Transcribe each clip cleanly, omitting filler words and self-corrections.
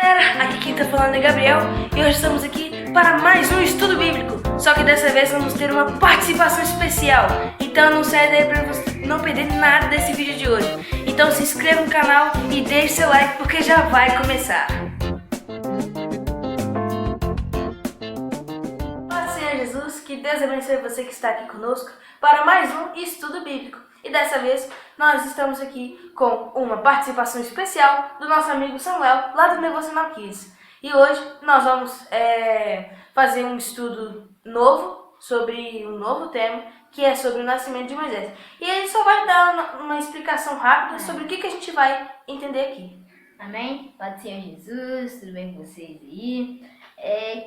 galera, aqui quem tá falando é Gabriel e hoje estamos aqui para mais um estudo bíblico. Só que dessa vez vamos ter uma participação especial. Então não sai daí para você não perder nada desse vídeo de hoje. Então se inscreva no canal e deixe seu like porque já vai começar. Paz do Senhor Jesus, que Deus abençoe você que está aqui conosco para mais um estudo bíblico. E dessa vez nós estamos aqui com uma participação especial do nosso amigo Samuel, lá do Devocional Kids. E hoje nós vamos fazer um estudo novo sobre um novo tema, que é sobre o nascimento de Moisés. E ele só vai dar uma explicação rápida sobre o que a gente vai entender aqui. Amém? Paz do Senhor Jesus, tudo bem com vocês aí?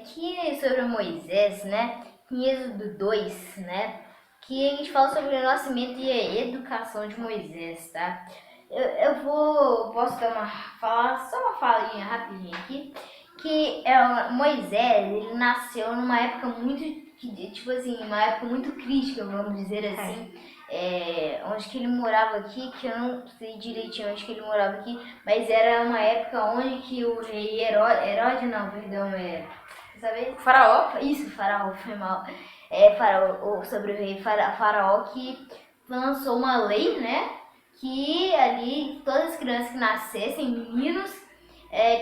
Que sobre Moisés, né? Em Êxodo 2, né? Que a gente fala sobre o nascimento e a educação de Moisés, tá? Posso falar só uma falinha rapidinho aqui, que Moisés, ele nasceu numa época muito, tipo assim, uma época muito crítica, vamos dizer assim, onde que ele morava aqui, que eu não sei direitinho onde que ele morava aqui, mas era uma época onde que o rei Herodes, não, perdão, sabe? Faraó? Isso, Faraó, foi mal. Sobre o rei Faraó, que lançou uma lei, né? Que ali todas as crianças que nascessem, meninos,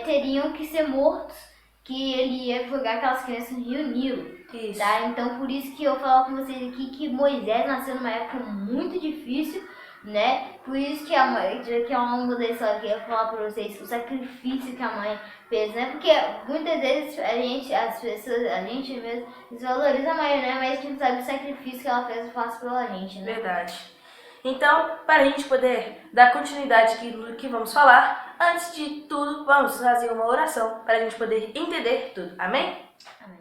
teriam que ser mortos, que ele ia jogar aquelas crianças no Rio Nilo. Isso. Tá? Então por isso que eu falo com vocês aqui que Moisés nasceu numa época muito difícil, né? Por isso que a mãe, que ao longo da história, que eu vou falar pra vocês o sacrifício que a mãe fez, né? Porque muitas vezes a gente mesmo desvaloriza a mãe, né? Mas a gente não sabe o sacrifício que ela faz pela gente, né? Verdade. Então, para a gente poder dar continuidade aqui no que vamos falar, antes de tudo, vamos fazer uma oração para a gente poder entender tudo. Amém? Amém.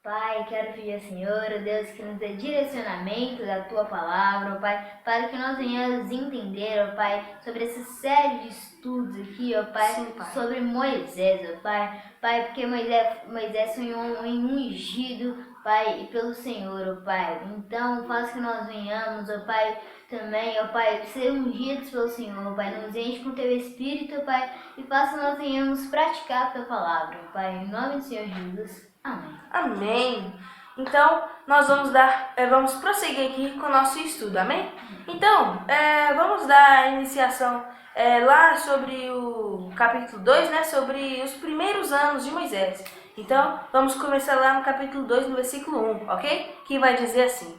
Pai, quero pedir ao Senhor, Deus, que nos dê direcionamento da Tua Palavra, ó Pai, para que nós venhamos entender, ó Pai, sobre essa série de estudos aqui, ó Pai, Sim, Pai. sobre Moisés, ó Pai. Pai, porque Moisés foi um homem ungido, Pai, pelo Senhor, ó Pai. Então, faz que nós venhamos, ó Pai, também, ó Pai, ser ungidos pelo Senhor, ó Pai. Nos enche com Teu Espírito, ó Pai, e faça que nós venhamos praticar a Tua Palavra, ó Pai. Em nome do Senhor Jesus. Amém. Amém. Então, nós vamos prosseguir aqui com o nosso estudo, amém? Então, vamos dar a iniciação lá sobre o capítulo 2, né? Sobre os primeiros anos de Moisés. Então, vamos começar lá no capítulo 2, no versículo 1, ok? Que vai dizer assim: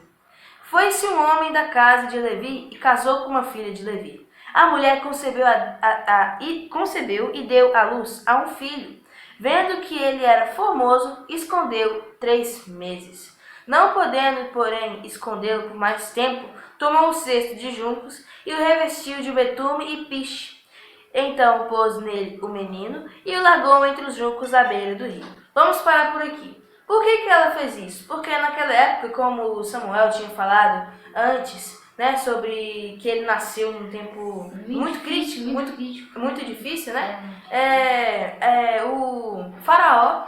Foi-se um homem da casa de Levi e casou com uma filha de Levi. A mulher concebeu e deu à luz a um filho. Vendo que ele era formoso, escondeu 3 meses. Não podendo, porém, escondê-lo por mais tempo, tomou um cesto de juncos e o revestiu de betume e piche. Então pôs nele o menino e o largou entre os juncos à beira do rio. Vamos parar por aqui. Por que ela fez isso? Porque naquela época, como o Samuel tinha falado antes, né, sobre que ele nasceu num tempo muito crítico, muito difícil, né? O Faraó,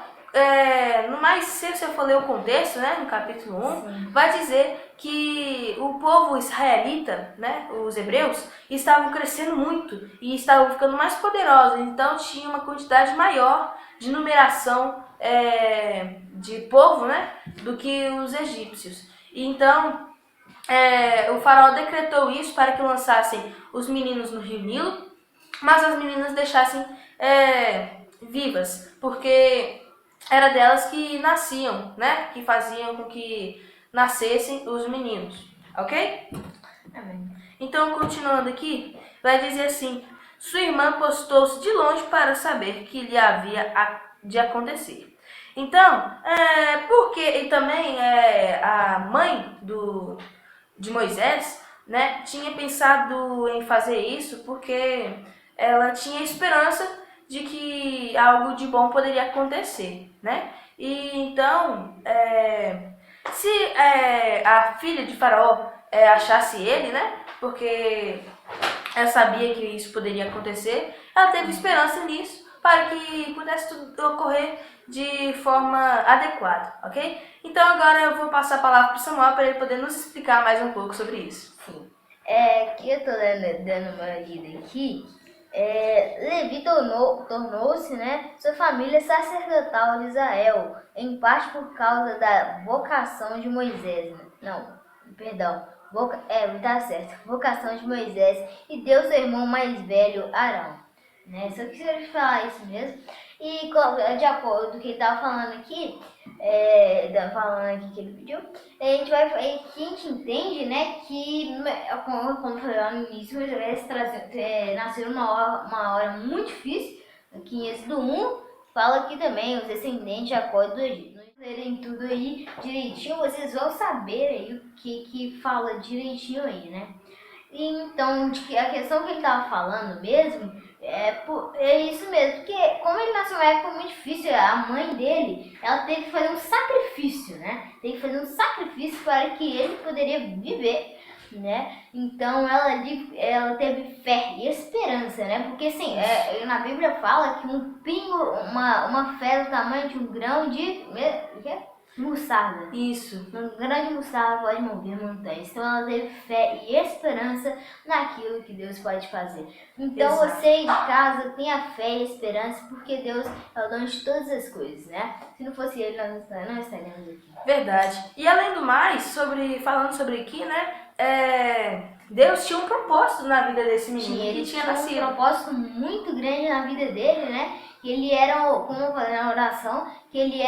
no mais, se você for ler o contexto, né, no capítulo 1, Sim. vai dizer que o povo israelita, né, os hebreus, estavam crescendo muito e estavam ficando mais poderosos, então tinha uma quantidade maior de numeração de povo, né, do que os egípcios. E então, o faraó decretou isso para que lançassem os meninos no rio Nilo, mas as meninas deixassem vivas, porque era delas que nasciam, né? Que faziam com que nascessem os meninos, ok? Amém. Então, continuando aqui, vai dizer assim: sua irmã postou-se de longe para saber que lhe havia de acontecer. Então, e também a mãe de Moisés, né, tinha pensado em fazer isso porque ela tinha esperança de que algo de bom poderia acontecer, né? E então, se a filha de Faraó achasse ele, né? Porque ela sabia que isso poderia acontecer, ela teve esperança nisso para que pudesse tudo ocorrer de forma adequada, ok? Então agora eu vou passar a palavra para o Samuel para ele poder nos explicar mais um pouco sobre isso. Sim. Que eu tô dando uma lida aqui, Levi tornou-se, né, sua família sacerdotal de Israel, em parte por causa da vocação de Moisés. Não, perdão. Tá certo. Vocação de Moisés e deu seu irmão mais velho, Arão. Né? Só que eu falar isso mesmo. E de acordo com o que ele estava falando aqui, que ele pediu, a gente entende, né, que, como eu falei lá no início, Moisés nasceu uma hora muito difícil. Aqui em Êxodo 1, fala aqui também, os descendentes de Jacó do Egito. Lerem tudo aí direitinho, vocês vão saber aí o que fala direitinho aí, né? E então, a questão que ele estava falando mesmo, é isso mesmo, porque como ele nasceu numa época muito difícil, a mãe dele, ela teve que fazer um sacrifício, né? Teve que fazer um sacrifício para que ele poderia viver, né? Então ela teve fé e esperança, né? Porque assim, na Bíblia fala que um pingo, uma fé do tamanho de um grão de mostarda. Isso. Um grão de mostarda pode mover montanhas. Então ela teve fé e esperança naquilo que Deus pode fazer. Então Exato. você de casa tenha fé e esperança, porque Deus é o dono de todas as coisas, né? Se não fosse Ele, nós não estaríamos aqui. Verdade. E além do mais, falando sobre aqui, né? Deus tinha um propósito na vida desse menino. Ele tinha tinha nascido. um propósito muito grande na vida dele, né? Que ele era, como eu falei na oração, que ele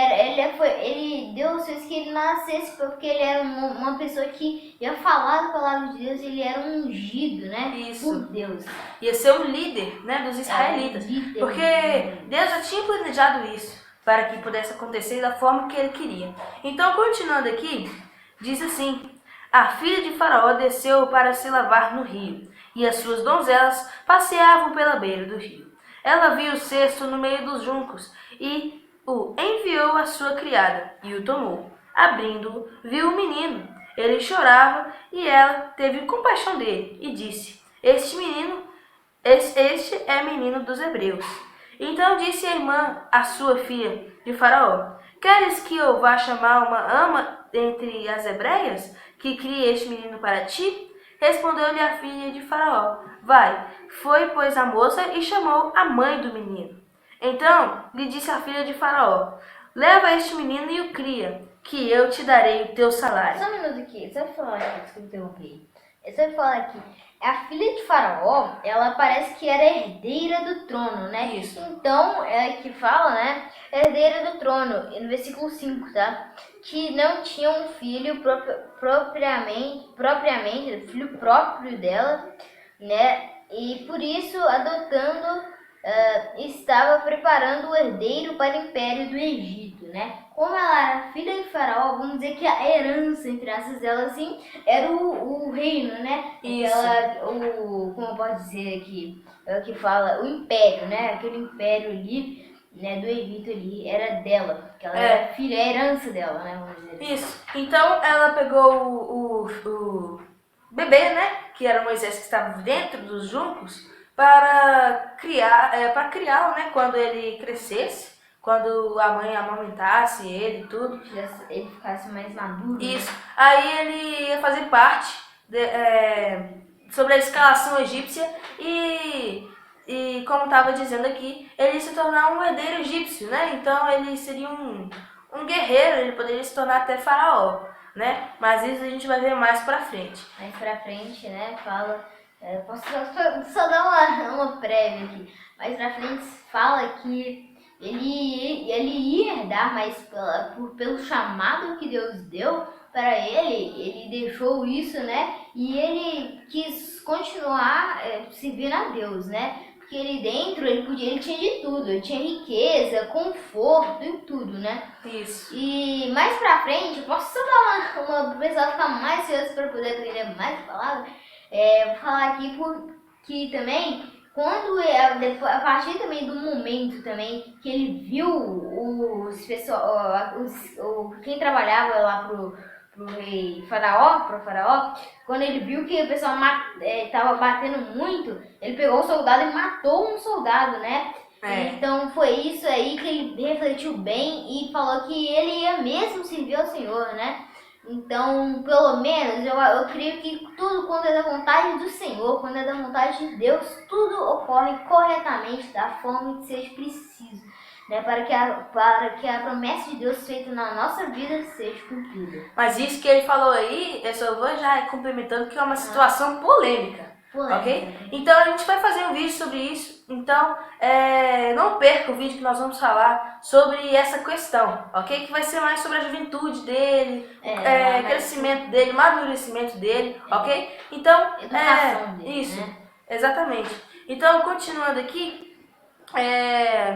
Deus fez que ele nascesse porque ele era uma pessoa que ia falar da palavra de Deus, ele era um ungido, né? Isso. Por Deus. Ia ser um líder, né, dos israelitas. Porque Deus já tinha planejado isso para que pudesse acontecer da forma que ele queria. Então, continuando aqui, diz assim: a filha de Faraó desceu para se lavar no rio, e as suas donzelas passeavam pela beira do rio. Ela viu o cesto no meio dos juncos e o enviou à sua criada, e o tomou. Abrindo-o, viu o menino. Ele chorava, e ela teve compaixão dele, e disse: Este é menino dos hebreus. Então disse a irmã à sua filha de Faraó: Queres que eu vá chamar uma ama entre as hebreias, que crie este menino para ti? Respondeu-lhe a filha de Faraó: Vai. Foi, pois, a moça e chamou a mãe do menino. Então lhe disse a filha de Faraó: Leva este menino e o cria, que eu te darei o teu salário. Só um minuto aqui, só pra falar aqui, desculpa interromper. Só pra falar aqui, a filha de Faraó, ela parece que era herdeira do trono, né? Isso. Então, que fala, né? Herdeira do trono, no versículo 5, tá? Que não tinha um filho propriamente, filho próprio dela, né? E por isso, adotando, estava preparando o herdeiro para o império do Egito, né? Como ela era filha de Faraó, vamos dizer que a herança, entre aspas, dela, assim, era o reino, né? Isso. Como eu posso dizer aqui, é o que fala, o império, né? Aquele império ali, né, do Egito ali, era dela, porque ela era filha, a herança dela, né? Vamos dizer assim. Isso. Então ela pegou o bebê, né? Que era Moisés, que estava dentro dos juncos, para criá-lo, né? Quando ele crescesse, quando a mãe amamentasse ele e tudo. Ele ficasse mais maduro. Isso. Aí ele ia fazer parte sobre a escalação egípcia e como estava dizendo aqui, ele ia se tornar um herdeiro egípcio, né? Então ele seria um guerreiro, ele poderia se tornar até faraó, né? Mas isso a gente vai ver mais pra frente. Mais pra frente, né? Fala. Posso só dar uma prévia aqui. Mais pra frente fala que ele ia herdar, mas pelo chamado que Deus deu para ele deixou isso, né? E ele quis continuar servindo a Deus, né? Porque ele dentro, ele tinha de tudo. Ele tinha riqueza, conforto e tudo, né? Isso. E mais pra frente, eu posso só dar pro pessoal ficar mais ansioso para poder aprender mais palavras. Vou falar aqui que também, quando a partir também do momento também que ele viu quem trabalhava lá pro rei Faraó, quando ele viu que o pessoal estava batendo muito, ele pegou o soldado e matou um soldado, né? Então foi isso aí que ele refletiu bem e falou que ele ia mesmo servir ao Senhor, né? Então, pelo menos, eu creio que tudo quando é da vontade do Senhor, quando é da vontade de Deus, tudo ocorre corretamente da forma que seja preciso, né? Para que a promessa de Deus feita na nossa vida seja cumprida. Mas isso que ele falou aí, eu só vou já complementando que é uma situação polêmica. Ok? Então a gente vai fazer um vídeo sobre isso. Então não perca o vídeo que nós vamos falar sobre essa questão, ok? Que vai ser mais sobre a juventude dele, crescimento dele, amadurecimento dele, ok? Então, educação dele, isso, né? exatamente. Então, continuando aqui,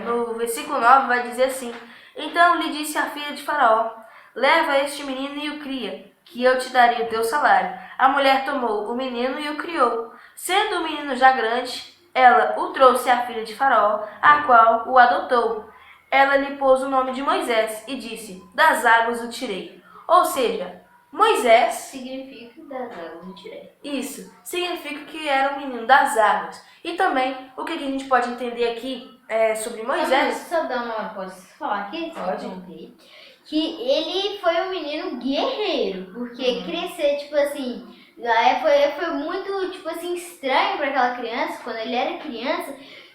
no versículo 9 vai dizer assim: Então lhe disse a filha de Faraó: Leva este menino e o cria, que eu te darei o teu salário. A mulher tomou o menino e o criou. Sendo o menino já grande, ela o trouxe à filha de Faraó, a qual o adotou. Ela lhe pôs o nome de Moisés e disse: Das águas o tirei. Ou seja, Moisés significa das águas o tirei. Isso significa que era o menino das águas. E também, o que a gente pode entender aqui sobre Moisés... Só dar uma... Posso falar aqui? Pode. Que ele foi um menino guerreiro, porque crescer, tipo assim, foi muito, tipo assim, estranho para aquela criança, quando ele era criança,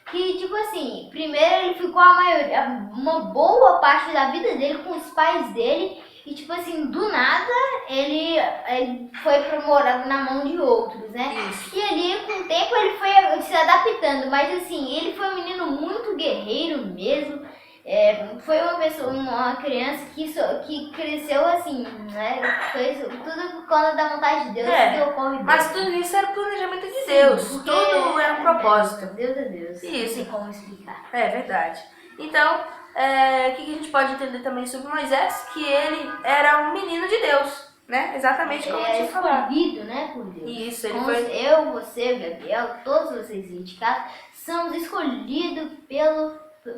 que, tipo assim, primeiro ele ficou uma boa parte da vida dele com os pais dele, e, tipo assim, do nada, ele foi pra morar na mão de outros, né? Isso. E ali, com o tempo, ele foi se adaptando, mas, assim, ele foi um menino muito guerreiro mesmo. Foi uma criança que cresceu assim, né? Fez tudo por conta da vontade de Deus, que ocorre Deus. Mas tudo isso era o planejamento de Deus, tudo era um propósito. Deus é Deus, isso. Não tem como explicar. É verdade. Então, o que a gente pode entender também sobre Moisés? Que ele era um menino de Deus, né? Exatamente como eu tinha falado. Escolhido, né, por Deus. Isso, ele foi... Eu, você, o Gabriel, todos vocês aí de casa, somos escolhidos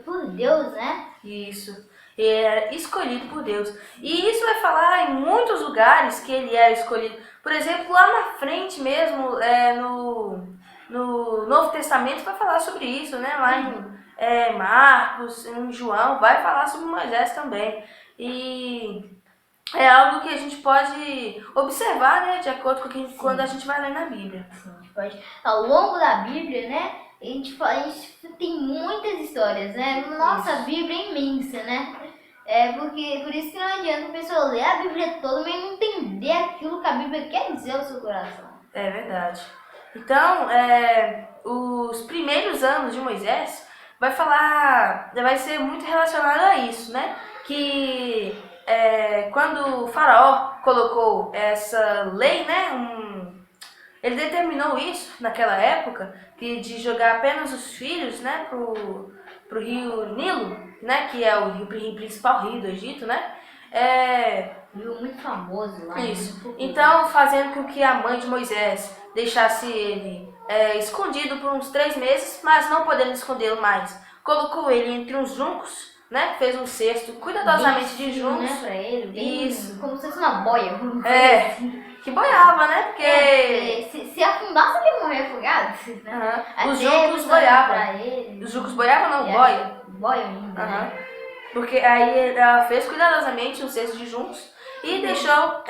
por Deus, né? Isso. Ele era escolhido por Deus. E isso vai falar em muitos lugares que ele era escolhido. Por exemplo, lá na frente mesmo, no Novo Testamento vai falar sobre isso, né? Lá em Marcos, em João, vai falar sobre Moisés também. E é algo que a gente pode observar, né? De acordo com quando a gente vai ler na Bíblia. Sim, a gente pode, ao longo da Bíblia, né? A gente tem muitas histórias, né? Nossa, a Bíblia é imensa, né? Por isso que não adianta a pessoa ler a Bíblia toda, mas não entender aquilo que a Bíblia quer dizer ao seu coração. É verdade. Então, os primeiros anos de Moisés vai ser muito relacionado a isso, né? Que quando o faraó colocou essa lei, né? Ele determinou isso naquela época, que de jogar apenas os filhos, né, pro rio Nilo, né, que é o principal rio do Egito, né? Rio muito famoso lá. Isso. Então, fazendo com que a mãe de Moisés deixasse ele escondido por uns 3 meses, mas não podendo escondê-lo mais, colocou ele entre uns juncos, né? Fez um cesto cuidadosamente de juncos, né, pra ele, isso, como se fosse uma boia. Que boiava, né? Porque se afundasse ele ia morrer afogado. Né? Os juncos boiavam. Os juncos boiavam, não, boia. Boia ainda, né? Porque aí ela fez cuidadosamente um cesto de juncos e deixou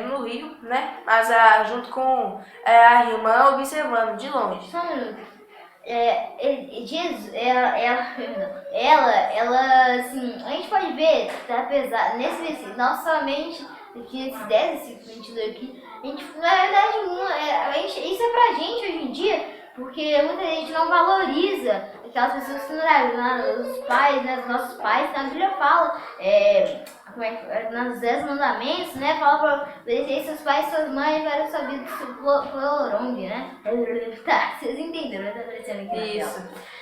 no rio, né? Mas junto com a irmã observando de longe. Só um minuto. Ela, assim, a gente pode ver, tá pesado, nesse versículo, nossa mente, aqui nesses 10 versículos que a gente leu aqui, a gente, na verdade, isso é pra gente hoje em dia, porque muita gente não valoriza aquelas pessoas que os pais, né, os nossos pais, na Bíblia fala, nos 10 mandamentos, né, fala pra obedecer seus pais e suas mães para sua vida prolongue, né? Tá, vocês entenderam, tá aparecendo aqui na tela.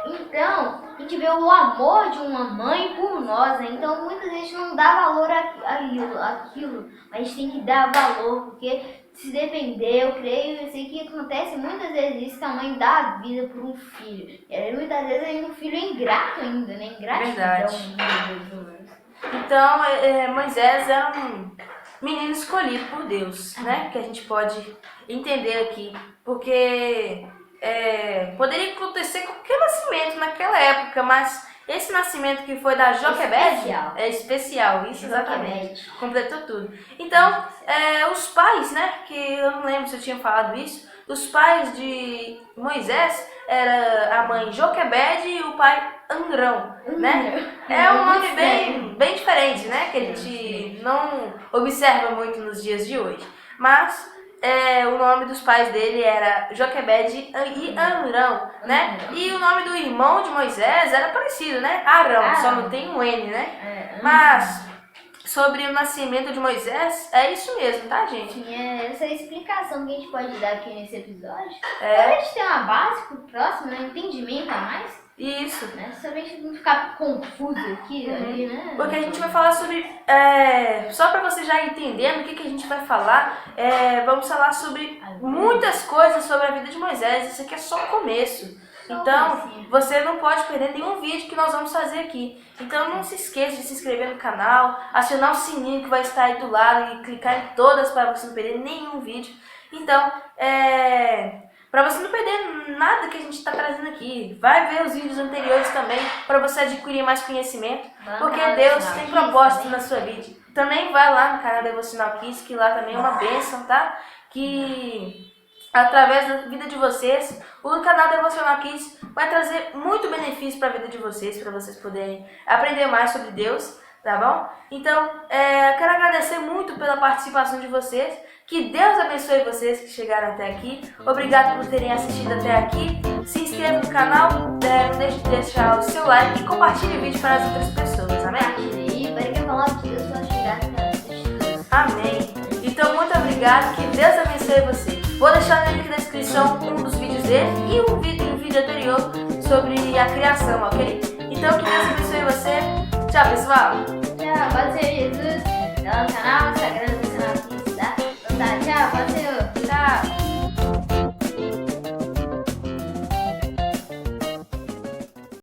Então, a gente vê o amor de uma mãe por nós, né? Então muitas vezes não dá valor àquilo, mas a gente tem que dar valor, porque se depender, eu creio, eu sei que acontece muitas vezes isso, que a mãe dá a vida por um filho. E muitas vezes ainda um filho é ingrato ainda, né? Verdade. Então, Moisés é um menino escolhido por Deus, né? Que a gente pode entender aqui, porque poderia acontecer qualquer nascimento naquela época, mas Esse nascimento que foi da Joquebede Especial. é especial, isso exatamente. Joquebede. Completou tudo. Então, os pais, né, que eu não lembro se eu tinha falado isso, os pais de Moisés era a mãe Joquebede e o pai Amrão, né? É um nome bem diferente, né, que a gente não observa muito nos dias de hoje. Mas o nome dos pais dele era Joquebede e Amrão, né? E o nome do irmão de Moisés era parecido, né? Arão, só não tem um N, né? Mas sobre o nascimento de Moisés, é isso mesmo, tá, gente? Tinha essa explicação que a gente pode dar aqui nesse episódio. É. Pra gente ter uma base pro próximo, né? Entendimento a mais. Isso. Né? Só pra gente não ficar confuso aqui, ali, né? Porque a gente vai falar sobre, só para você já entendendo o que a gente vai falar, vamos falar sobre muitas coisas sobre a vida de Moisés. Isso aqui é só o começo. Então, você não pode perder nenhum vídeo que nós vamos fazer aqui. Então, não se esqueça de se inscrever no canal, acionar o sininho que vai estar aí do lado e clicar em todas para você não perder nenhum vídeo. Então, para você não perder nada que a gente está trazendo aqui, vai ver os vídeos anteriores também, para você adquirir mais conhecimento, porque Deus tem propósito na sua vida. Também vai lá no canal Devocional Kids, que lá também é uma bênção, tá? Que através da vida de vocês, o canal Devocional Kids vai trazer muito benefício para a vida de vocês, para vocês poderem aprender mais sobre Deus, tá bom? Então, quero agradecer muito pela participação de vocês. Que Deus abençoe vocês que chegaram até aqui. Obrigado por terem assistido até aqui. Se inscreva no canal, não deixe de deixar o seu like e compartilhe o vídeo para as outras pessoas, amém? E para que a palavra de Deus possa chegar até todos. Amém. Então, muito obrigado. Que Deus abençoe vocês. Vou deixar no link da descrição um dos vídeos dele e um vídeo anterior sobre a criação, ok? Então, que Deus abençoe você. Tchau, pessoal. Tchau, pode ser Jesus. Dá no canal, Instagram, Devocional Kids, tá? Então tá, tchau, pode ser.